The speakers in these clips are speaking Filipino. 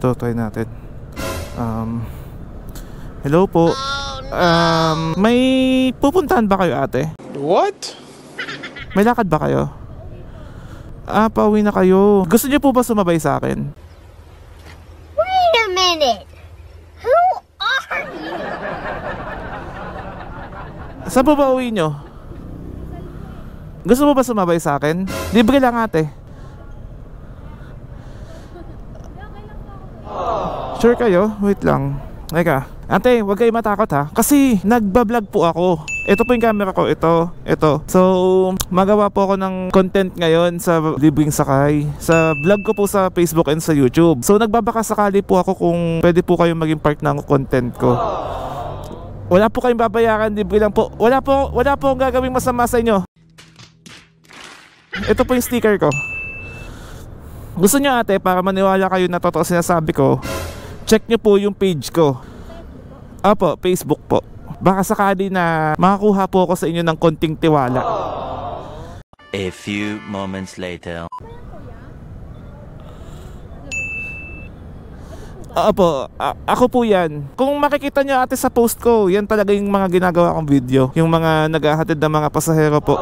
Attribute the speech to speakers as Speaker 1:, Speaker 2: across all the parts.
Speaker 1: Ito, try natin. Hello po. May pupuntahan ba kayo, ate?
Speaker 2: What?
Speaker 1: May lakad ba kayo? Pauwi na kayo. Gusto niyo po ba sumabay sa akin?
Speaker 3: Wait a minute. Who are you?
Speaker 1: Saan po ba uwi nyo? Gusto mo ba sumabay sa akin? Libre lang, ate. Sure kayo? Wait lang. Teka, ate, huwag kayo matakot ha. Kasi nagbablog po ako. Ito po yung camera ko, ito. So, magawa po ako ng content ngayon sa libreng sakay. Sa vlog ko po sa Facebook and sa YouTube. So, nagbabaka sakali po ako kung pwede po kayong maging part ng content ko. Wala po kayong babayaran, libre lang po. Wala po akong gagawing masama sa inyo. Ito po yung sticker ko. Gusto nyo, ate, para maniwala kayo na totoo sinasabi ko, check nyo po yung page ko. Opo, Facebook po. Baka sakali na makakuha po ako sa inyo ng konting tiwala.
Speaker 4: A few moments later.
Speaker 1: Opo, ako po yan. Kung makikita nyo, ate, sa post ko, yan talaga yung mga ginagawa kong video. Yung mga naghahatid ng mga pasahero po.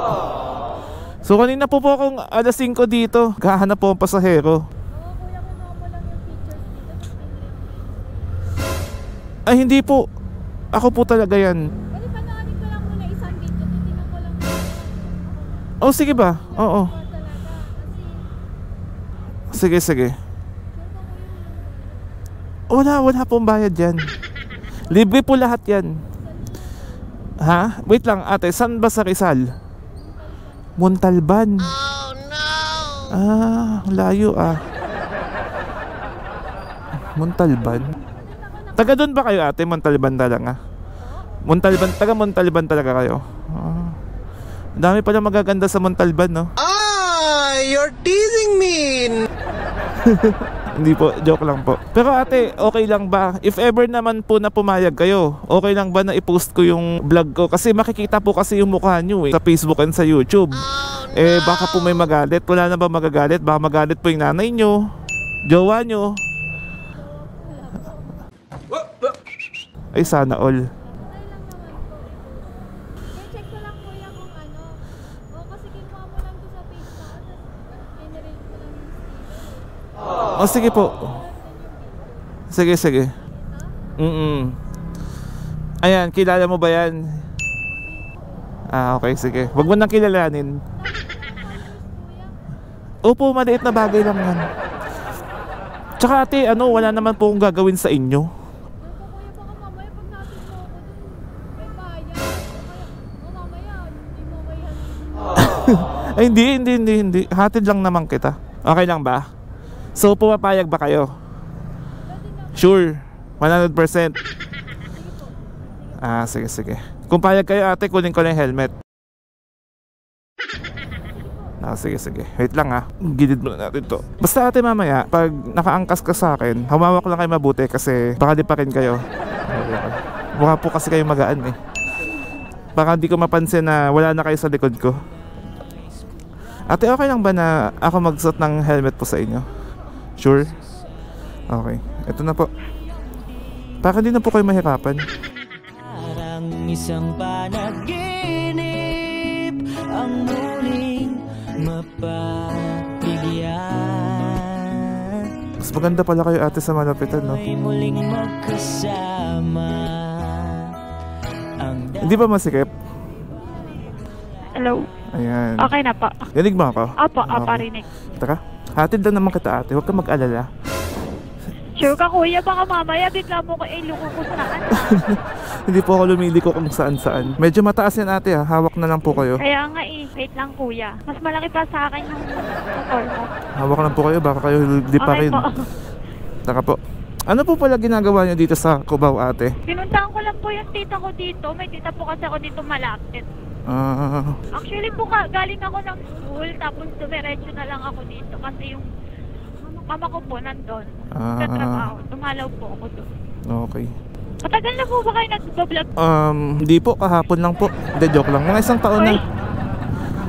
Speaker 1: So kanina po akong alas 5 dito, gahanap po ang pasahero. Ay, hindi po. Ako po talaga yan.
Speaker 5: Pwede panoorin ko lang muna isang video. Titignan ko lang muna.
Speaker 1: Oh, sige ba? Oo. Sige. Wala pong bayad yan. Libre po lahat yan. Ha? Wait lang, ate, saan ba sa Rizal? Montalban.
Speaker 3: Oh no!
Speaker 1: Layo Montalban. Taga doon ba kayo, ate? Montalban talaga. Taga Montalban talaga kayo. Dami pala magaganda sa Montalban, no?
Speaker 2: You're teasing me!
Speaker 1: Hindi po, joke lang po. Pero ate, okay lang ba? If ever naman po na pumayag kayo, okay lang ba na i-post ko yung vlog ko? Kasi makikita po kasi yung mukha nyo sa Facebook and sa YouTube. Baka po may magalit. Wala na ba magagalit? Baka magalit po yung nanay nyo, jowa nyo. Ay, sana all.
Speaker 5: Check ko lang kuya kung ano. Kasi kinuha mo lang to sa page ko. Generate ko lang yung sticker.
Speaker 1: Sige po. Sige. Ayan, kilala mo ba yan? Okay, sige. Wag mo nang kilalanin. Opo, maliit na bagay lang yan. Tsaka ate, wala naman po akong gagawin sa inyo. Ay, hindi. Hatid lang naman kita. Okay lang ba? So, pumapayag ba kayo? Sure. 100%. Sige. Kung payag kayo, ate, kunin ko na yung helmet. Sige. Wait lang gilid muna natin to. Basta ate, mamaya, pag nakaangkas ka sa akin, humawak lang kayo mabuti kasi baka di pa rin kayo. Mukha po kasi kayo magaan Baka di ko mapansin na wala na kayo sa likod ko. Ate, okay lang ba na ako magsuot ng helmet po sa inyo? Sure? Okay. Ito na po. Para hindi na po kayo mahirapan.
Speaker 6: Parang isang panaginip ang muling mapapigyan.
Speaker 1: Mas maganda pala kayo, ate, sa malapitan, no?
Speaker 6: Ay muling magkasama.
Speaker 1: Hindi ba masikip?
Speaker 7: Hello.
Speaker 1: Ayan.
Speaker 7: Okay na po.
Speaker 1: Rinig mo ako?
Speaker 7: Opo,
Speaker 1: Okay.
Speaker 7: rinig.
Speaker 1: Taka, hatid lang naman kita, ate. Huwag ka mag-alala.
Speaker 7: Sure ka kuya, baka mamaya bigla mo ko iluko ko saan.
Speaker 1: Hindi po ako lumiliko kung saan-saan. Medyo mataas yan, ate, Hawak na lang po kayo.
Speaker 7: Kaya nga wait lang kuya. Mas malaki pa sa akin yung motor mo.
Speaker 1: Hawak lang po kayo, baka kayo di pa
Speaker 7: Okay
Speaker 1: rin.
Speaker 7: po.
Speaker 1: Taka po. Ano po pala ginagawa nyo dito sa Cubao, ate?
Speaker 7: Pinuntahan ko lang po yung tita ko dito. May tita po kasi ako dito malapit. Actually po galing ako ng school tapos dumiretso na lang ako dito kasi yung mama ko po nandun sa trabaho. Dumalaw po ako doon.
Speaker 1: Okay.
Speaker 7: Matagal na po ba kayo nag-vlog?
Speaker 1: Hindi po, kahapon lang po. Hindi, joke lang. Mga isang taon na.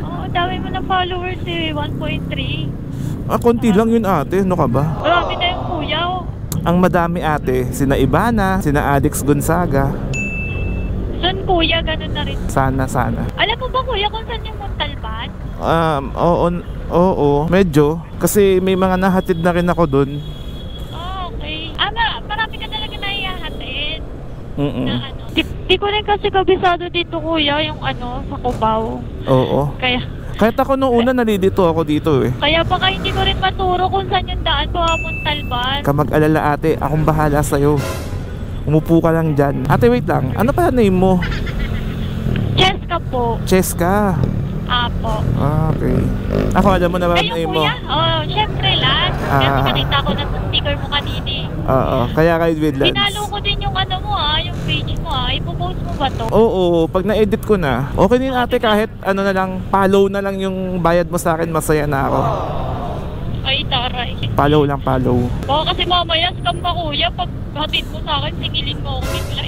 Speaker 7: Oo, dami mo ng followers 1.3.
Speaker 1: Konti lang yun, ate. Ano ka ba?
Speaker 7: Marami na yung kuya.
Speaker 1: ang madami ate, sina Ivana, sina Adix Gonzaga.
Speaker 7: Doon kuya, ganun na rin.
Speaker 1: Sana.
Speaker 7: Alam mo ba kuya kung saan yung Montalban?
Speaker 1: Oo, medyo. Kasi may mga nahatid na rin ako dun.
Speaker 7: Oh, okay. Marami ka talaga naihahatid. Na ano. Di ko rin kasi kabisado dito kuya, yung ano, sa Cubao.
Speaker 1: Oo. Kahit ako nung una nalilito ako dito eh.
Speaker 7: Kaya baka hindi ko rin maturo kung saan yung daan ko Montalban.
Speaker 1: Ka mag-alala ate, akong bahala sa'yo. Umupo ka lang dyan. Ate wait lang, ano pala name mo?
Speaker 7: Cheska po.
Speaker 1: Cheska.
Speaker 7: Apo.
Speaker 1: Okay. Ako alam mo na ba
Speaker 7: Kayo
Speaker 1: name mo?
Speaker 7: kuya? Syempre lang. Kasi nakita ko na sa sticker mo kanina eh.
Speaker 1: Oo, kaya kayo Vidlands.
Speaker 7: Pinalo ko din yung ano mo yung page mo ipopost mo ba to?
Speaker 1: Oo, pag na-edit ko na. Okay din ate kahit ano na lang, follow na lang yung bayad mo sa akin, masaya na ako.
Speaker 7: Ay, taray.
Speaker 1: Follow lang, follow.
Speaker 7: Baka kasi mamaya scam pa kuya, pag hatid mo sa akin, singilin mo ako bigla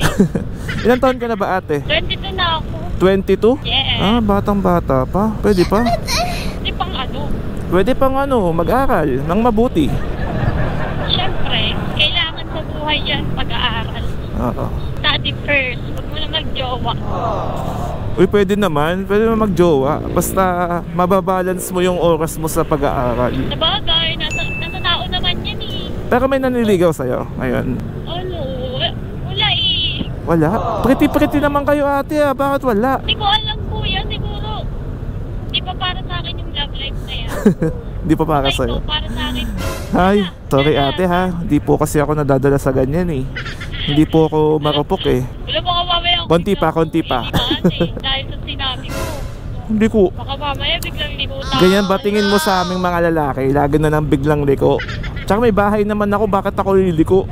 Speaker 1: Ilang taon ka na ba ate?
Speaker 7: 22 na ako.
Speaker 1: 22?
Speaker 7: Yeah.
Speaker 1: Batang bata pa. Pwede pa?
Speaker 7: Hindi pang ano.
Speaker 1: Pwede pang mag-aral ng mabuti.
Speaker 7: Siyempre, kailangan sa buhay yan pag-aaral.
Speaker 1: Oo.
Speaker 7: Study first, huwag mo na mag-jowa.
Speaker 1: Uy, pwede naman mag-jowa. Basta mababalance mo yung oras mo sa pag-aaral.
Speaker 7: Sabagay, nasa tao naman yan eh.
Speaker 1: Pero may naniligaw sa'yo ngayon?
Speaker 7: Ano? Wala eh.
Speaker 1: Wala? Pretty naman kayo ate Bakit wala?
Speaker 7: Hindi ko alam kuya, siguro. Hindi pa para sa akin yung love life na yan.
Speaker 1: Hindi pa para
Speaker 7: Ay,
Speaker 1: sa'yo.
Speaker 7: para sa akin.
Speaker 1: Hi, sorry ate Hindi po kasi ako nadadala sa ganyan eh. Hindi po ako marupok eh.
Speaker 7: Wala baka mamaya.
Speaker 1: Konti pa.
Speaker 7: Dahil sa sinabi ko.
Speaker 1: Hindi ko.
Speaker 7: Baka mamaya biglang limutan.
Speaker 1: Ganyan ba tingin mo sa aming mga lalaki? Lagi na lang biglang liko. Tsaka may bahay naman ako, bakit ako liliko?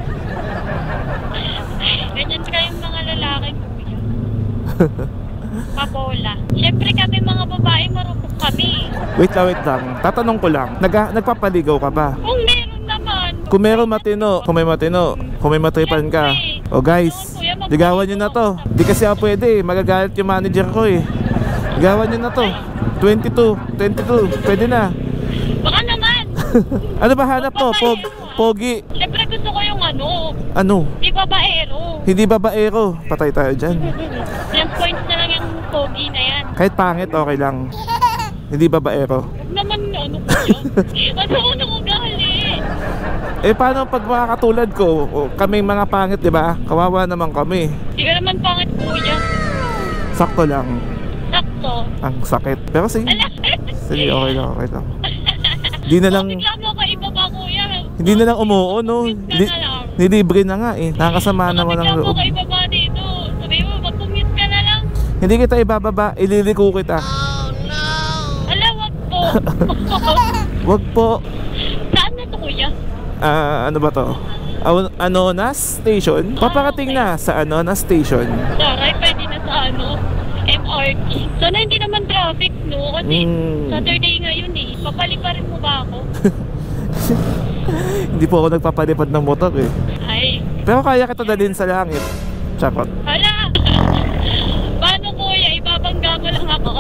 Speaker 7: Ganyan kayong mga lalaki kuya. Pabola. Siyempre kami mga babae marupok kami.
Speaker 1: Wait lang. Tatanong ko lang. Nagpapaligaw ka ba?
Speaker 7: Kung meron naman.
Speaker 1: Kung meron matino, kung may matripan ka. O guys, ligawan nyo na to. Di kasi ako pwede magagalit yung manager ko eh. Ligawan nyo na to. 22, pwede na.
Speaker 7: Baka naman.
Speaker 1: Ano ba hanap mo? Pogi.
Speaker 7: Siyempre gusto ko yung
Speaker 1: Ano?
Speaker 7: di babaero.
Speaker 1: Hindi babaero. Patay tayo dyan.
Speaker 7: Ilang points na lang yung pogi na yan.
Speaker 1: Kahit pangit, okay lang. Hindi babaero.
Speaker 7: Huwag naman ano ko yun. Ano ko ugali?
Speaker 1: Paano pag mga katulad ko, kaming mga pangit, di ba? Kawawa naman kami.
Speaker 7: Di ka naman pangit kuya.
Speaker 1: Sakto lang.
Speaker 7: Sakto.
Speaker 1: Ang sakit. Pero sige.
Speaker 7: Ala.
Speaker 1: Sige, okay lang. Hindi na lang,
Speaker 7: Bigla mo ka iba ba kuya?
Speaker 1: hindi na lang umuo, no? Nilibre na nga eh. Nakakasama naman ang
Speaker 7: Bigla mo
Speaker 1: loob.
Speaker 7: ka iba ba dito? Sabi mo, mag-commute ka na lang.
Speaker 1: Hindi kita ibababa, ililiko kita.
Speaker 7: Ala, wag po.
Speaker 1: Wag po.
Speaker 7: Saan na to kuya?
Speaker 1: Ano ba to? Anonas Station? Paparating na sa Anonas Station.
Speaker 7: Saray, pwede na sa MRT. Sana hindi naman traffic, no? Kasi Saturday ngayon eh. Papaliparin mo ba ako?
Speaker 1: Hindi po ako nagpapalipad ng motor eh.
Speaker 7: Ay.
Speaker 1: Pero kaya kita dalhin sa langit. Charot.
Speaker 7: Hala! Paano kuya? Ibabangga mo lang ako.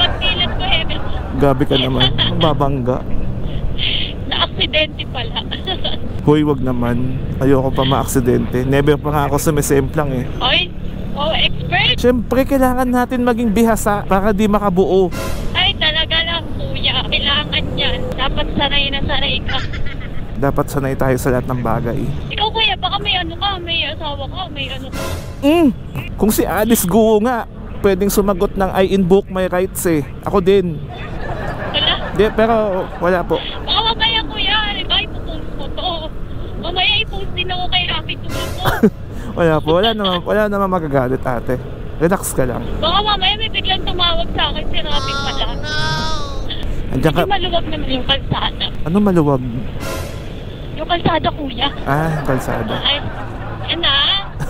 Speaker 7: Pagkilat ko, heaven.
Speaker 1: Gabi ka naman. Ang babangga.
Speaker 7: Na-aksidente pala.
Speaker 1: Hoy, wag naman. Ayoko pa ma-aksidente. Never pa nga ako sumisemplang eh.
Speaker 7: Oy! Oh, expert!
Speaker 1: Siyempre, kailangan natin maging bihasa para di makabuo.
Speaker 7: Ay, talaga lang kuya. Kailangan yan. Dapat sanay na sanay ka.
Speaker 1: Dapat sanay tayo sa lahat ng bagay.
Speaker 7: Ikaw kuya, baka may may asawa ka, may ka.
Speaker 1: Kung si Alice Guo nga, pwedeng sumagot ng I invoke my rights eh. Ako din.
Speaker 7: Wala.
Speaker 1: Di, pero wala po.
Speaker 7: Baka mamaya kuya, ipopost mo to. Mamaya i-post din ako kay Rafi Tulfo.
Speaker 1: Wala po, wala naman magagalit ate. Relax ka lang.
Speaker 7: Baka mamaya may biglang tumawag sa akin si Rafi pala.
Speaker 1: Andiyan ka.
Speaker 7: Hindi maluwag naman yung kalsada.
Speaker 1: Ano maluwag?
Speaker 7: Yung kalsada kuya.
Speaker 1: Kalsada.
Speaker 7: Ay, yan na.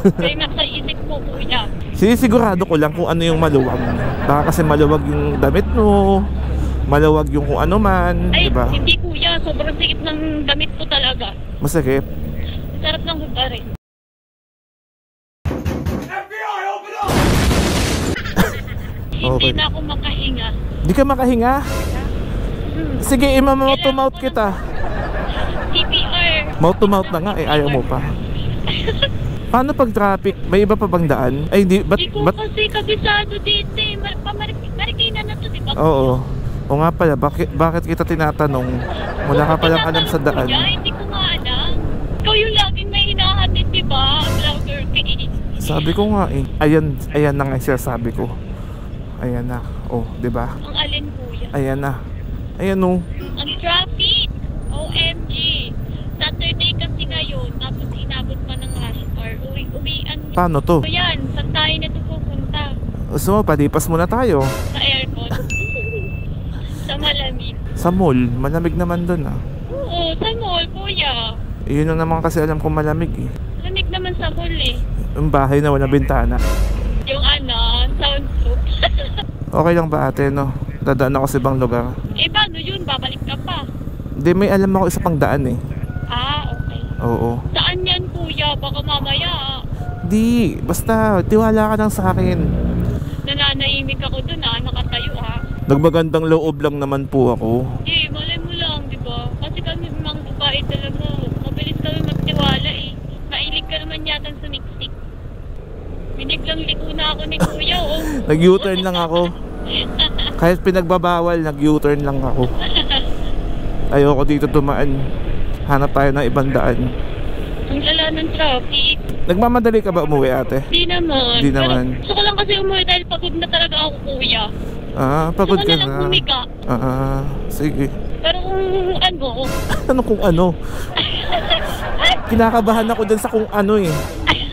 Speaker 7: Kaya nasa isip mo kuya.
Speaker 1: Sinisigurado ko lang kung ano yung maluwag. Baka kasi maluwag yung damit mo, maluwag yung kung ano man,
Speaker 7: Ay,
Speaker 1: diba?
Speaker 7: hindi kuya. Sobrang sikip ng damit ko talaga.
Speaker 1: Masakit.
Speaker 7: Sarap ng hugarin. Hindi
Speaker 1: Okay.
Speaker 7: na ako makahinga.
Speaker 1: Di ka makahinga? Sige, imamouth-to-mouth kita.
Speaker 7: CPR.
Speaker 1: Mouth to mouth na nga eh, ayaw mo pa. Paano pag traffic? May iba pa bang daan? Ay hindi,
Speaker 7: Hindi ko kasi kabisado dito eh. Marikina na to, diba?
Speaker 1: Oo. O nga pala, bakit kita tinatanong? Wala ka palang alam sa daan.
Speaker 7: Kuya, hindi ko nga alam. Ikaw yung laging may hinahatid, diba? Vlogger ka eh.
Speaker 1: Sabi ko nga eh. Ayan na nga siya sabi ko. Ayan na. Oh, di ba?
Speaker 7: Ang alin, kuya?
Speaker 1: Ayan na. Ayan oh.
Speaker 7: Ang traffic. OMG. Saturday kasi ngayon, tapos inabot pa ng rush hour. Uwian.
Speaker 1: Paano to?
Speaker 7: So yan, saan tayo na ito pupunta?
Speaker 1: Gusto mo, palipas muna tayo.
Speaker 7: Sa aircon. Sa malamig.
Speaker 1: Sa mall, malamig naman dun ah.
Speaker 7: Oo, sa mall, kuya.
Speaker 1: Yun na naman kasi alam kong malamig eh.
Speaker 7: Malamig naman sa mall eh.
Speaker 1: Yung bahay na walang bintana.
Speaker 7: Yung soundproof.
Speaker 1: Okay lang ba ate no? Dadaan ako sa ibang lugar.
Speaker 7: Eh, paano yun? Babalik ka pa.
Speaker 1: Hindi, may alam ako isa pang daan eh.
Speaker 7: Ah, okay.
Speaker 1: Oo.
Speaker 7: Saan yan, kuya? Baka mamaya.
Speaker 1: Di, basta tiwala ka lang sa akin.
Speaker 7: Nananaimik ako dun nakatayo
Speaker 1: Nagmagandang loob lang naman po ako.
Speaker 7: Eh, malay mo lang, di ba? Kasi kami mga babae talaga. Mabilis kami magtiwala eh. Mailig ka naman yata sa miksik. Biniglang liko na ako ni kuya, oh.
Speaker 1: Nag-U-turn lang ako. Kahit pinagbabawal, nag-U-turn lang ako. Ayoko dito tumaan. Hanap tayo ng ibang daan.
Speaker 7: Ang lala ng traffic.
Speaker 1: Nagmamadali ka ba umuwi ate?
Speaker 7: Di naman.
Speaker 1: Di naman.
Speaker 7: Pero gusto ko lang kasi umuwi dahil pagod na talaga ako, kuya.
Speaker 1: Pagod
Speaker 7: gusto
Speaker 1: ka
Speaker 7: ko na lang
Speaker 1: na.
Speaker 7: humiga.
Speaker 1: Sige.
Speaker 7: Pero kung ano,
Speaker 1: Ano kung ano? Kinakabahan ako dun sa kung ano eh.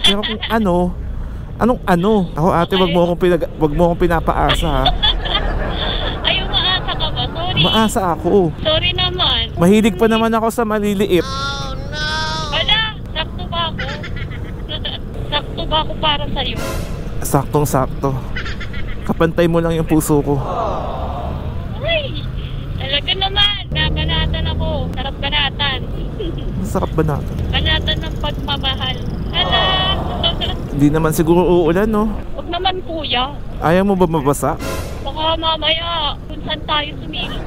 Speaker 1: Pero kung ano, anong ano? Ako ate, wag mo akong pinapaasa ha.
Speaker 7: ay, umaasa ka ba? Sorry.
Speaker 1: Maasa ako.
Speaker 7: Sorry naman.
Speaker 1: Mahilig pa naman ako sa maliliit.
Speaker 7: Wala, sakto ba ako? Sakto ba ako para sa'yo?
Speaker 1: Saktong sakto. Kapantay mo lang yung puso ko.
Speaker 7: Ay, talaga naman. Nabanatan ako. Sarap banatan.
Speaker 1: Masarap ba natin?
Speaker 7: Banatan ng pagmamahal. Hala!
Speaker 1: Hindi naman siguro uulan no?
Speaker 7: Huwag naman, kuya.
Speaker 1: Ayaw mo ba mabasa?
Speaker 7: Baka mamaya kung saan tayo sumilip.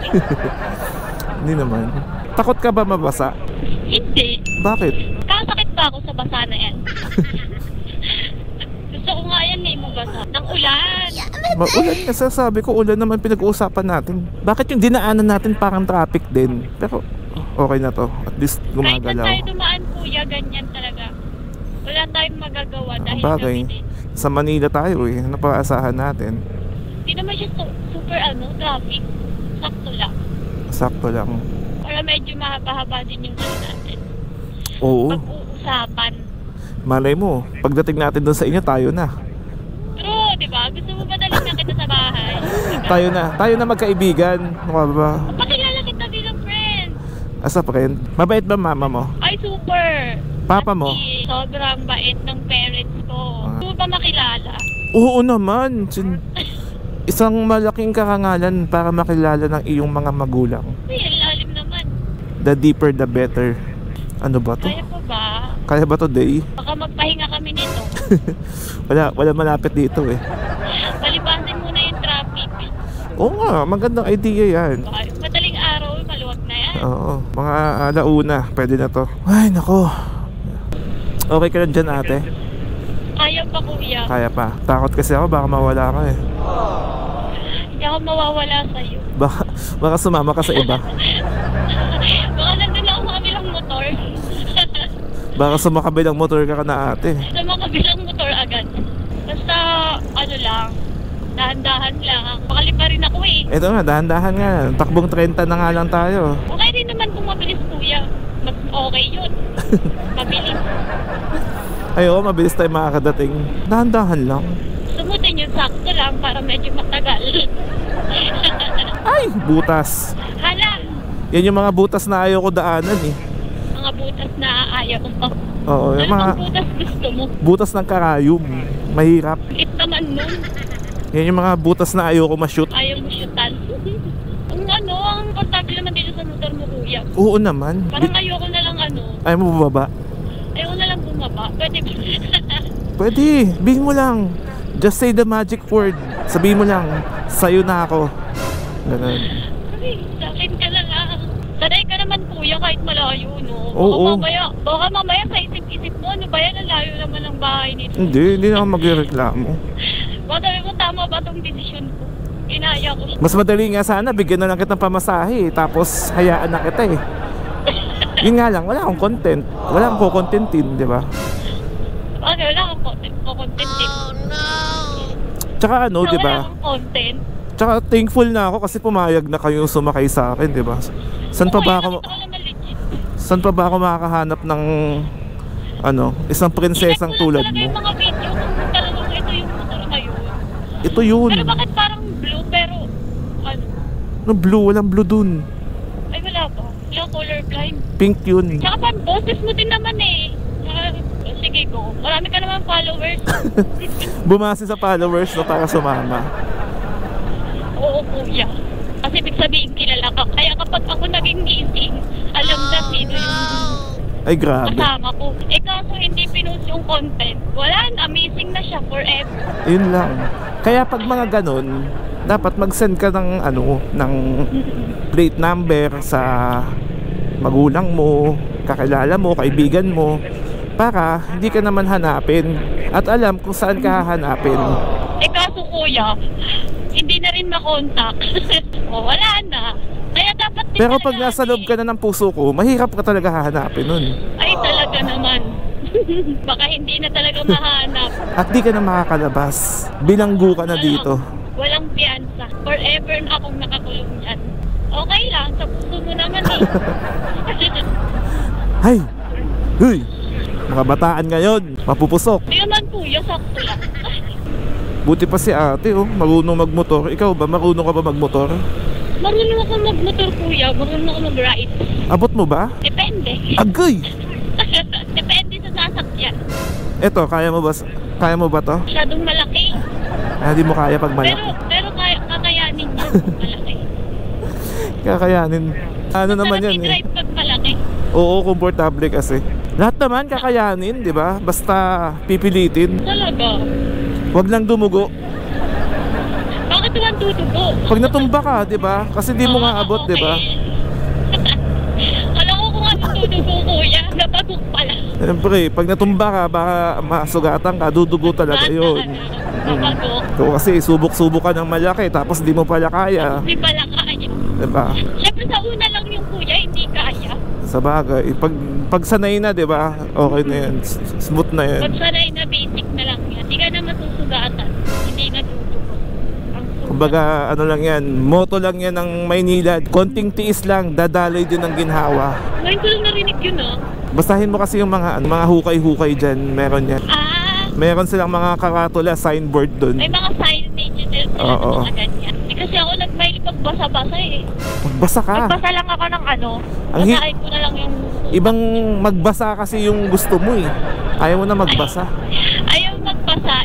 Speaker 1: Hindi naman. Takot ka ba mabasa?
Speaker 7: Hindi.
Speaker 1: Bakit?
Speaker 7: Kasakit ba ako sa basa na yan? Gusto ko nga yan mabasa. Ng ulan.
Speaker 1: Maulan kasi sabi ko ulan naman pinag-uusapan natin. Bakit yung dinaanan natin parang traffic din? Pero okay na to. At least
Speaker 7: Kahit
Speaker 1: gumagalaw.
Speaker 7: saan tayo dumaan, kuya, ganyan talaga. Wala tayong magagawa dahil
Speaker 1: Bagay.
Speaker 7: kami din.
Speaker 1: Sa Manila tayo eh. Ano pa aasahan natin?
Speaker 7: Hindi naman siya super traffic. Sakto lang.
Speaker 1: Sakto lang.
Speaker 7: Para medyo mahaba-haba din yung natin.
Speaker 1: Oo.
Speaker 7: Pag-uusapan.
Speaker 1: Malay mo, pagdating natin doon sa inyo, tayo na.
Speaker 7: True, di ba? Gusto mo ba dalhin na kita sa bahay?
Speaker 1: Tayo na magkaibigan. Ano ka ba?
Speaker 7: Pakilala kita bilang friend.
Speaker 1: Asa pa kayo? Mabait ba mama mo?
Speaker 7: Ay, super.
Speaker 1: Papa mo?
Speaker 7: Kasi sobrang bait ng parents ko. Gusto mo ba makilala?
Speaker 1: Oo naman. Isang malaking karangalan para makilala ng iyong mga magulang.
Speaker 7: Ay, ang lalim naman.
Speaker 1: The deeper the better. Ano ba to?
Speaker 7: Kaya pa ba?
Speaker 1: Kaya ba to, Day?
Speaker 7: Baka magpahinga kami nito.
Speaker 1: Wala malapit dito eh.
Speaker 7: Palipasin muna yung traffic.
Speaker 1: Oo nga, magandang idea yan.
Speaker 7: Baka madaling araw, maluwag na yan.
Speaker 1: Oo, mga alauna, pwede na to. Ay, nako. Okay ka lang dyan, ate?
Speaker 7: Kaya pa, kuya.
Speaker 1: Kaya pa. Takot kasi ako, baka mawala ka eh.
Speaker 7: Hindi ako mawawala sa'yo.
Speaker 1: Baka sumama ka sa iba.
Speaker 7: Baka nandun ako sa kabilang motor.
Speaker 1: Baka sumakabilang motor ka na ate.
Speaker 7: Sa mga kabilang motor agad. Basta, ano lang, dahan-dahan lang. Makalipa rin ako eh.
Speaker 1: Ito nga, dahan-dahan nga. Takbong 30 na nga lang tayo.
Speaker 7: Okay rin naman kung mabilis, kuya. Okay yun. Mabilis.
Speaker 1: Ayoko, mabilis tayo makakadating. Dahan-dahan lang.
Speaker 7: Sumutin yung sakto lang para medyo matagal.
Speaker 1: Ay, butas.
Speaker 7: Hala,
Speaker 1: Yan yung mga butas na ayaw ko daanan eh.
Speaker 7: mga butas na ayaw ko.
Speaker 1: Oo,
Speaker 7: Ano
Speaker 1: yung mga
Speaker 7: bang butas gusto mo?
Speaker 1: butas ng karayom. Mahirap.
Speaker 7: Lit naman nun.
Speaker 1: Yan yung mga butas na ayaw ko ma-shoot.
Speaker 7: Ayaw mo syutan. Ang kontabi naman dito sa motor mo, kuya.
Speaker 1: Oo naman.
Speaker 7: Parang ayoko na lang
Speaker 1: Ayaw mo bumaba?
Speaker 7: Ayoko na lang bumaba. Pwede ba?
Speaker 1: Pwede, bihin mo lang. Just say the magic word. Sabihin mo lang, sa'yo na ako. Ganun.
Speaker 7: Ay, sa akin ka lang Sanay ka naman, kuya. kuya kahit malayo, no?
Speaker 1: Oo.
Speaker 7: Baka mamaya sa isip-isip mo, ano ba yan? Ang layo naman ng bahay nito.
Speaker 1: Hindi na ako magreklamo.
Speaker 7: Baka sabi mo, tama ba tong desisyon ko? Inaya ko siya.
Speaker 1: Mas madali nga sana, bigyan na lang kitang pamasahe, tapos hayaan na kita eh. Yun nga lang, wala akong content. Wala akong kukontentin, di ba?
Speaker 7: Okay, wala akong content. Oh, no!
Speaker 1: Tsaka ano, di ba?
Speaker 7: Wala akong content.
Speaker 1: Tsaka thankful na ako kasi pumayag na kayo sumakay sa akin, di ba? Saan pa ba ako makakahanap ng isang prinsesang tulad mo?
Speaker 7: Yung mga video kung talagang ito yung motor ngayon.
Speaker 1: Ito yun.
Speaker 7: Pero bakit parang blue pero ano?
Speaker 1: No, blue, walang blue dun.
Speaker 7: Ay wala pa. Wala colorblind.
Speaker 1: Pink yun.
Speaker 7: Tsaka parang boses mo din naman eh. Sige go. Marami ka naman followers.
Speaker 1: Bumase sa followers no, para sumama.
Speaker 7: Oo kuya. Kasi ibig sabihin kilala ka. Kaya kapag ako naging meeting, alam na sino yung
Speaker 1: Ay grabe.
Speaker 7: kasama ko. Eh kaso hindi pinost yung content. Wala na, missing na siya forever.
Speaker 1: Yun lang. Kaya pag mga ganun, dapat mag-send ka ng ng plate number sa magulang mo, kakilala mo, kaibigan mo, para hindi ka naman hanapin at alam kung saan ka hahanapin.
Speaker 7: Eh kaso kuya, hindi na rin makontak. O wala na. Kaya dapat din
Speaker 1: Pero
Speaker 7: talaga
Speaker 1: pag nasa loob ka na ng puso ko, mahirap ka talaga hahanapin nun.
Speaker 7: Ay talaga naman. Baka hindi na talaga mahanap.
Speaker 1: At di ka na makakalabas. Bilanggo ka na dito.
Speaker 7: Walang piyansa. Forever na akong nakakulong dyan. Okay lang, sa puso mo naman eh.
Speaker 1: Hay! Huy! Mga bataan ngayon, mapupusok.
Speaker 7: Di naman kuya, sakto lang.
Speaker 1: Buti pa si ate, marunong magmotor. Ikaw ba, marunong ka ba magmotor?
Speaker 7: Marunong ako magmotor kuya, marunong ako mag-ride.
Speaker 1: Abot mo ba?
Speaker 7: Depende.
Speaker 1: Agay!
Speaker 7: Depende sa sasakyan.
Speaker 1: Eto, kaya mo ba to?
Speaker 7: Masyadong malaki.
Speaker 1: Hindi mo kaya pag malaki.
Speaker 7: Pero kakayanin yan, malaki.
Speaker 1: Kakayanin. Ano naman yan eh.
Speaker 7: drive pag malaki.
Speaker 1: Oo, komportable kasi. Lahat naman kakayanin, di ba? Basta pipilitin.
Speaker 7: Talaga.
Speaker 1: Huwag lang dumugo.
Speaker 7: Bakit naman tutubo?
Speaker 1: Pag natumba ka, di ba? Kasi di mo nga abot, di ba?
Speaker 7: Alam ko kung ano tutubo kuya, napagok pala.
Speaker 1: Siyempre, pag natumba ka, baka masugatan ka, dudugo talaga yun.
Speaker 7: Napagok.
Speaker 1: So, kasi subok-subok ka ng malaki, tapos di mo pala kaya.
Speaker 7: Hindi pala kaya.
Speaker 1: Diba?
Speaker 7: Siyempre sa una lang yung kuya, hindi kaya.
Speaker 1: Sa bagay, pag sanay na, di ba? Okay na yan. Smooth na yan.
Speaker 7: Pag sanay na basic na lang yan, hindi ka na masusugatan. Hindi na tutubo.
Speaker 1: Kumbaga, ano lang yan, moto lang yan ng Maynila. Konting tiis lang, dadaloy din ng ginhawa.
Speaker 7: Ngayon ko lang narinig yun ah.
Speaker 1: Basahin mo kasi yung mga hukay-hukay dyan, meron yan. Meron silang mga karatula, signboard dun.
Speaker 7: May mga signage din sila
Speaker 1: Oo.
Speaker 7: ng mga ganyan. Kasi ako nagmahilig magbasa-basa eh.
Speaker 1: Magbasa ka.
Speaker 7: Magbasa lang ako ng
Speaker 1: Ang
Speaker 7: basahin ko na lang yung...
Speaker 1: Ibang magbasa kasi yung gusto mo eh. Ayaw mo na magbasa.
Speaker 7: Ayaw magbasa.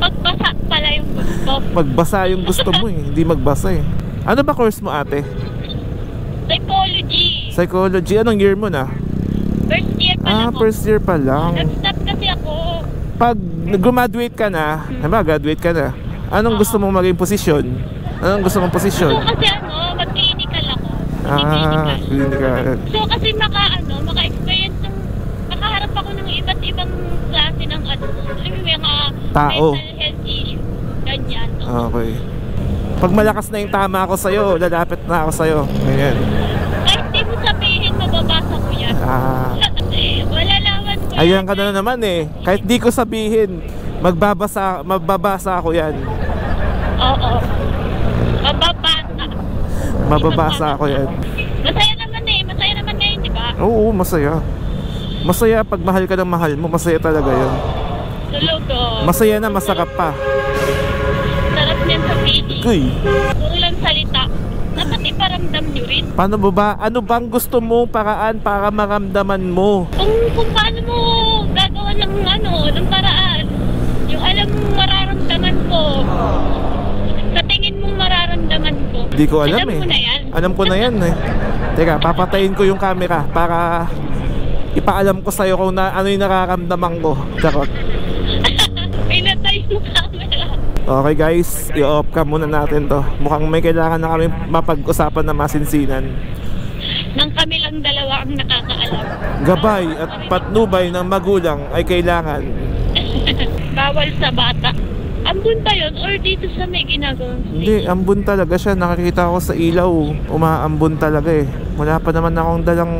Speaker 7: Magbasa pala yung gusto.
Speaker 1: Magbasa yung gusto mo eh, hindi magbasa eh. Ano ba course mo ate?
Speaker 7: Psychology.
Speaker 1: Psychology. Anong year mo na?
Speaker 7: First year pa lang ako.
Speaker 1: First year pa lang.
Speaker 7: Nag-stop kasi ako.
Speaker 1: Pag graduate ka na, graduate ka na, anong gusto mong maging posisyon? Anong gusto mong posisyon?
Speaker 7: So kasi mag-clinical ako.
Speaker 1: Clinical.
Speaker 7: So kasi maka-experience ng, makaharap ako ng iba't ibang klase ng mga
Speaker 1: Tao.
Speaker 7: mental health issue. Ganyan.
Speaker 1: Okay. Pag malakas na yung tama ako sa'yo, lalapit na ako sa'yo. Ganyan.
Speaker 7: Kahit di mo sabihin, mababasa ko yan. Wala lawan ko yan.
Speaker 1: Ayan ka na naman eh. Kahit di ko sabihin, mababasa ako yan.
Speaker 7: Oo.
Speaker 1: Mababasa ako yan.
Speaker 7: Masaya naman eh. Masaya naman ngayon, di ba?
Speaker 1: Oo, masaya. Masaya pag mahal ka ng mahal mo, masaya talaga yun.
Speaker 7: Talaga.
Speaker 1: Masaya na, masarap pa.
Speaker 7: Sarap niyan sa feeling.
Speaker 1: Uy.
Speaker 7: Kung ilang salita, dapat iparamdam nyo rin.
Speaker 1: Paano mo ba? Ano bang gusto mo paraan para maramdaman mo?
Speaker 7: Kung paano mo gagawa ng paraan. Yung alam mong mararamdaman ko. Sa tingin mong mararamdaman ko.
Speaker 1: Di ko alam
Speaker 7: Alam
Speaker 1: eh.
Speaker 7: mo na yan.
Speaker 1: Alam ko na yan eh. Teka, papatayin ko yung camera para ipaalam ko sa'yo kung ano yung nararamdaman ko. Charot.
Speaker 7: Pinatay mo camera.
Speaker 1: Okay guys, i-off cam muna natin to. Mukhang may kailangan na kami mapag-usapan na masinsinan.
Speaker 7: Nang kami lang dalawa ang nakakaalam.
Speaker 1: Gabay at patnubay ng magulang ay kailangan.
Speaker 7: Bawal sa bata. Ambun ba yun? Or dito sa may ginagawang
Speaker 1: Hindi, ambon talaga siya. Nakikita ko sa ilaw. Umaambon talaga eh. Wala pa naman akong dalang...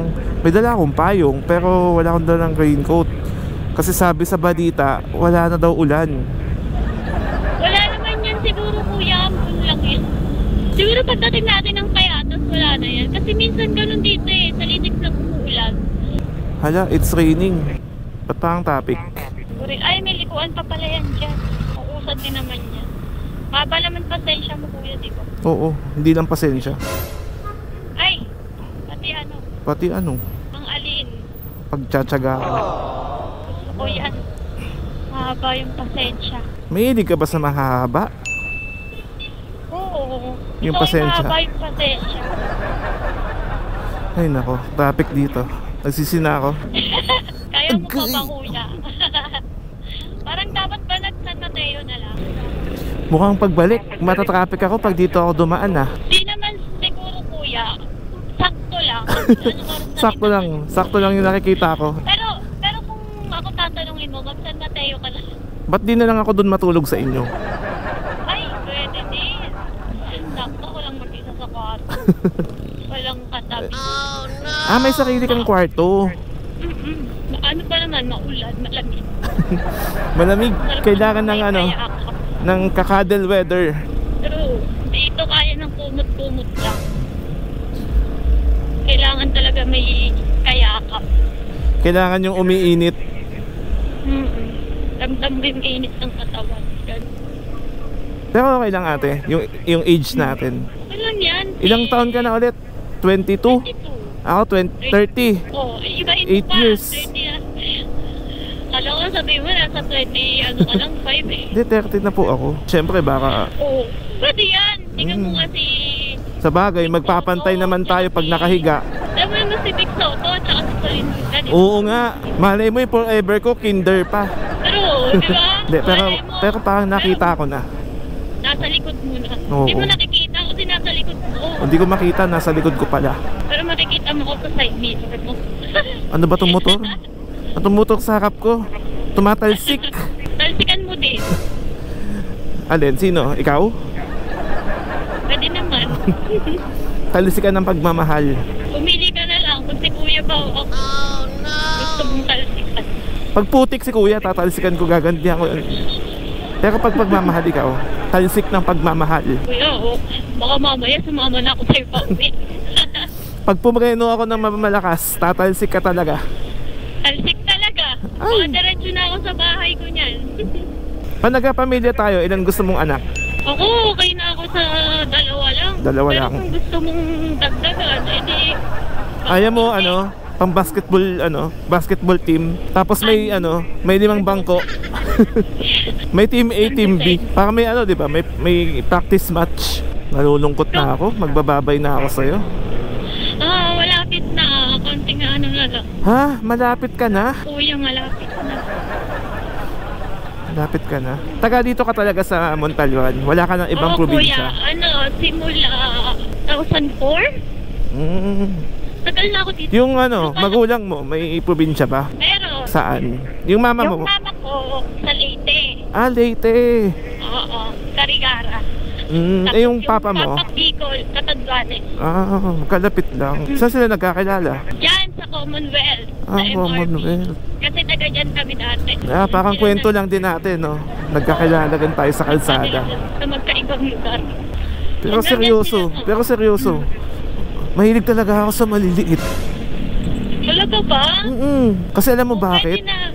Speaker 1: May dala akong payong pero wala akong dalang raincoat. Kasi sabi sa balita, wala na daw ulan.
Speaker 7: Wala naman yan siguro kuya. Ambun lang yun. Siguro pagdating natin ng Payatas, wala na yan. Kasi minsan ganun dito eh. Sa litik lang umuulan.
Speaker 1: Hala, it's raining. Ba't pa ang topic?
Speaker 7: Ay, may likuan pa pala yan dyan. Uusad din naman yan. Baba naman pasensya mo kuya, di ba?
Speaker 1: Oo, hindi lang pasensya.
Speaker 7: Ay, pati ano?
Speaker 1: Pati ano?
Speaker 7: Ang alin.
Speaker 1: Pagtsatsaga ka.
Speaker 7: Gusto ko yan. Mahaba yung pasensya.
Speaker 1: Mahilig ka ba sa mahaba?
Speaker 7: Oo.
Speaker 1: Yung
Speaker 7: Gusto ko
Speaker 1: pasensya.
Speaker 7: mahaba yung pasensya.
Speaker 1: Ay nako, traffic dito. Nagsisina ako.
Speaker 7: Kaya mo pa ba kuya? Parang dapat ba nag-San Mateo na lang?
Speaker 1: Mukhang pagbalik, matatraffic ako pag dito ako dumaan ah.
Speaker 7: Di naman siguro kuya. Sakto lang. Ano oras na
Speaker 1: Sakto lang yung nakikita ko.
Speaker 7: Pero kung ako tatanungin mo, mag-San Mateo ka na.
Speaker 1: Ba't di na lang ako dun matulog sa inyo?
Speaker 7: Ay, pwede din. Sakto ko lang mag-isa sa kwarto. Walang katabi.
Speaker 1: Ah, may sarili kang kwarto.
Speaker 7: Ano pa naman, maulan, malamig.
Speaker 1: Malamig, kailangan ng ano,
Speaker 7: Kaya ako.
Speaker 1: ng kakadel weather.
Speaker 7: True. Dito kaya ng kumot-kumot lang. Kailangan talaga may kayakap.
Speaker 1: Kailangan yung umiinit.
Speaker 7: Damdam mo yung init ng katawan. Ganun.
Speaker 1: Pero okay lang ate, yung age natin.
Speaker 7: Walang yan.
Speaker 1: Ilang taon ka na ulit? 22?
Speaker 7: 22.
Speaker 1: Ako 30.
Speaker 7: Oh, iba-iba
Speaker 1: 8
Speaker 7: pa.
Speaker 1: years.
Speaker 7: 30 na. Alam ko, sabihin mo, nasa 20, ano ka lang, 5 eh.
Speaker 1: Hindi, 30 na po ako. Siyempre baka
Speaker 7: Oo. Pwede yan. Tingnan mo kasi.
Speaker 1: sa bagay, magpapantay naman tayo pag nakahiga.
Speaker 7: Alam mo naman si Vic Soto at saka si Colin Butan.
Speaker 1: Oo nga, malay mo yung forever ko, kinder pa.
Speaker 7: Pero, di ba?
Speaker 1: Hindi,
Speaker 7: Malay mo.
Speaker 1: pero parang nakita ko na.
Speaker 7: Nasa likod mo na.
Speaker 1: Oo.
Speaker 7: Hindi mo nakikita kasi nasa likod mo.
Speaker 1: Hindi ko makita, nasa likod ko pala.
Speaker 7: Pero makikita mo ko sa side mirror mo.
Speaker 1: Ano ba tong motor? Ang tumutok sa harap ko. Tumatalsik.
Speaker 7: Talsikan mo din.
Speaker 1: Alin, sino? Ikaw?
Speaker 7: Pwede naman.
Speaker 1: Talsikan ng pagmamahal.
Speaker 7: Pumili ka na lang kung si Kuya ba o gusto mong talsikan.
Speaker 1: Pag putik si kuya, tatalsikan ko, gagantihan ko. Pero pag pagmamahal ikaw, talsik ng pagmamahal.
Speaker 7: Kuya, baka mamaya sumama na ako sa'yo pa uwi.
Speaker 1: Pag pumreno ako ng mamalakas, tatalsik ka talaga.
Speaker 7: Talsik talaga.
Speaker 1: Ay.
Speaker 7: Mga diretso na ako sa bahay ko niyan.
Speaker 1: Pag nagkapamilya tayo, ilan gusto mong anak?
Speaker 7: Ako, okay na ako sa dalawa lang.
Speaker 1: Dalawa
Speaker 7: Pero
Speaker 1: lang.
Speaker 7: kung gusto mong dagdagan, edi...
Speaker 1: Ayaw mo pang basketball team. Tapos may may 5 bangko. May team A, team B. Para may di ba? May practice match. Nalulungkot na ako. Magbababay na ako sa'yo.
Speaker 7: Malapit na. Konting na lang.
Speaker 1: Ha? Malapit ka na?
Speaker 7: Kuya, malapit na.
Speaker 1: Malapit ka na. Taga dito ka talaga sa Montalban. Wala ka ng ibang probinsya.
Speaker 7: Kuya, simula 2004? Tagal na ako dito.
Speaker 1: Yung magulang mo, may probinsya ba?
Speaker 7: Meron.
Speaker 1: Saan? Yung mama mo?
Speaker 7: Yung mama ko sa Leyte.
Speaker 1: Ah, Leyte.
Speaker 7: Oo, Carigara.
Speaker 1: Yung papa mo?
Speaker 7: Papa Bicol, Catanduanes.
Speaker 1: Ah, kalapit lang. Saan sila nagkakilala?
Speaker 7: Diyan sa Commonwealth. Sa MRP.
Speaker 1: Commonwealth.
Speaker 7: Kasi taga dyan kami dati.
Speaker 1: Parang kwento lang din natin, no? Nagkakilala din tayo sa kalsada.
Speaker 7: Sa magkaibang lugar.
Speaker 1: Pero seryoso. Mahilig talaga ako sa maliliit.
Speaker 7: Talaga ba?
Speaker 1: Kasi alam mo bakit?
Speaker 7: Pwede na.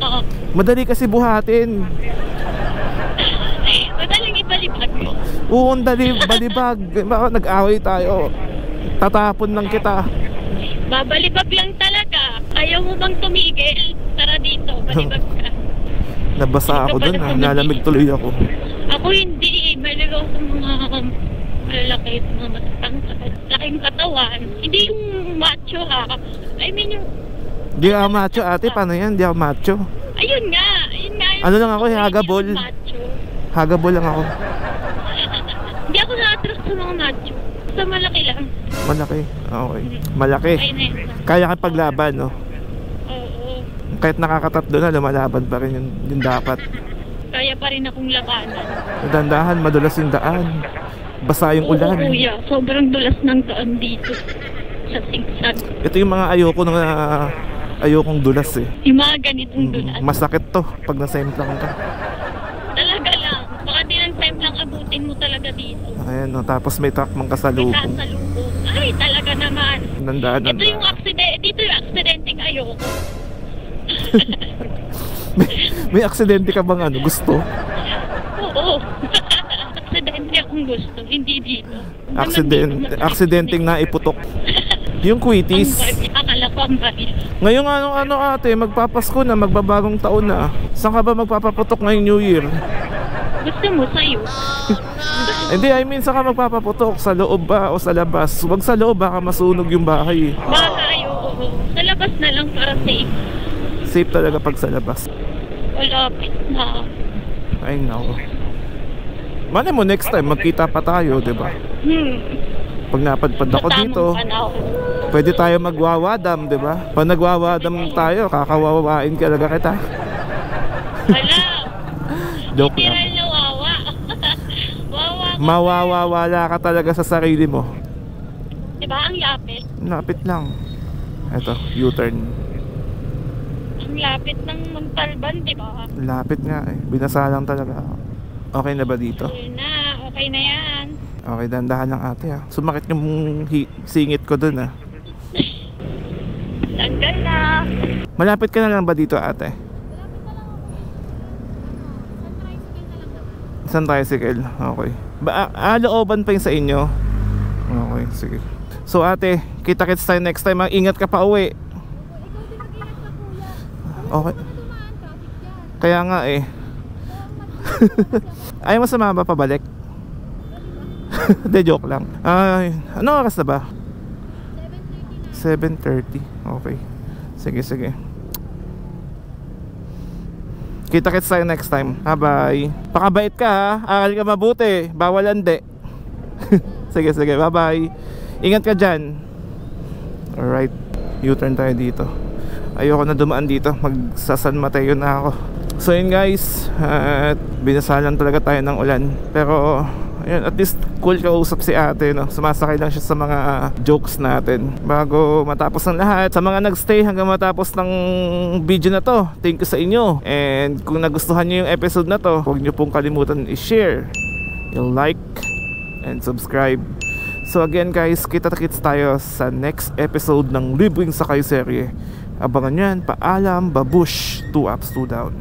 Speaker 7: Oo.
Speaker 1: Madali kasi buhatin.
Speaker 7: Madaling ibalibag mo.
Speaker 1: Oo, balibag. Baka nag-away tayo. Tatapon lang kita.
Speaker 7: Babalibag lang talaga. Ayaw mo bang tumigil? Tara dito, balibag ka.
Speaker 1: Nabasa ako dun, nalamig tuloy ako.
Speaker 7: Ako hindi. Maligaw sa mga malalaki, mga matatangkad. Laking katawan. Hindi yung macho ha. I mean yung...
Speaker 1: Di ako macho ate, paano yan? Di ako macho.
Speaker 7: Ayun nga. Yung
Speaker 1: Ano lang ako, hagabol.
Speaker 7: Macho.
Speaker 1: Hagabol lang ako.
Speaker 7: Hindi ako na-attract sa mga macho. Sa malaki lang.
Speaker 1: Malaki. Okay. Malaki.
Speaker 7: Okay na yun.
Speaker 1: Kaya kang paglaban, no?
Speaker 7: Oo.
Speaker 1: Kahit nakakatatlo na, lumalaban pa rin yung dapat.
Speaker 7: Kaya pa rin akong labanan.
Speaker 1: Dandahan, madulas yung daan. Basa yung
Speaker 7: Oo,
Speaker 1: ulan.
Speaker 7: kuya. Sobrang dulas ng daan dito. Sa singsag.
Speaker 1: Ito yung mga ayokong dulas eh.
Speaker 7: Yung mga ganitong dulas.
Speaker 1: Masakit to pag nasemplang ka.
Speaker 7: Talaga lang. Baka di ng time lang abutin mo talaga dito.
Speaker 1: Ayan, no, tapos may truck mang
Speaker 7: May
Speaker 1: kasalubong.
Speaker 7: kasalubong. Ay, talaga naman.
Speaker 1: Dandaan.
Speaker 7: Ito yung accident. Dito yung accidenting ayoko.
Speaker 1: May aksidente ka bang gusto?
Speaker 7: Oo. Aksidente akong gusto. Hindi dito.
Speaker 1: Aksidenteng naiputok. Yung quitis.
Speaker 7: Akala ko ang baril.
Speaker 1: Ngayong ate, magpapasko na, magbabagong taon na. Saan ka ba magpapaputok ngayong New Year?
Speaker 7: Gusto mo sa'yo?
Speaker 1: Hindi, I mean, saan ka magpapaputok? Sa loob ba o sa labas? Huwag sa loob, baka masunog yung bahay.
Speaker 7: Bahay, oo. Sa labas na lang para safe.
Speaker 1: Safe talaga pag sa labas.
Speaker 7: Malapit na.
Speaker 1: Ay, nako. Malay mo, next time, magkita pa tayo, di ba? Pag napadpad ako
Speaker 7: Sa
Speaker 1: dito,
Speaker 7: tamang panahon.
Speaker 1: pwede tayo magwawadam, di ba? Pag nagwawadam tayo, kakawawain talaga kita.
Speaker 7: Wala.
Speaker 1: Joke
Speaker 7: Literal
Speaker 1: lang.
Speaker 7: na wawa. Wawa.
Speaker 1: Mawawawala ka talaga sa sarili mo.
Speaker 7: Diba ang lapit?
Speaker 1: Lapit lang. Eto, U-turn.
Speaker 7: Ang lapit ng Montalban, diba?
Speaker 1: Lapit nga eh. Binasa lang talaga ako. Okay na ba dito?
Speaker 7: Okay na. Okay na yan.
Speaker 1: Okay, dandahan lang ate ah. Sumakit yung singit ko dun ah.
Speaker 7: Tanggal na.
Speaker 1: Malapit ka na lang ba dito ate? Isang tricycle? Okay. Looban pa yung sa inyo? Okay, sige. So ate, kita-kits tayo next time. Ingat ka pa uwi. Okay. Kaya nga eh. Ayaw mo sumama pabalik? De, joke lang. Ay, ano oras na ba? 7:30. Okay. Sige, sige. Kita-kits tayo next time. Bye. Pakabait ka ha. Aral ka mabuti. Bawal landi. Sige, sige. Bye. Ingat ka dyan. Alright. U-turn tayo dito. Ayoko na dumaan dito. Magsa-San Mateo na ako. So yun guys. At binasalan talaga tayo ng ulan. Pero ayun, at least cool kausap si ate, no? Sumasakay lang siya sa mga jokes natin bago matapos ng lahat. Sa mga nagstay hanggang matapos ng video na to, thank you sa inyo. And kung nagustuhan nyo yung episode na to, huwag nyo pong kalimutan i-share, i-like, and subscribe. So again guys, kita-kits tayo sa next episode ng Libreng Sakay serye. Abangan yan. Paalam, babush, 2 ups, 2 down.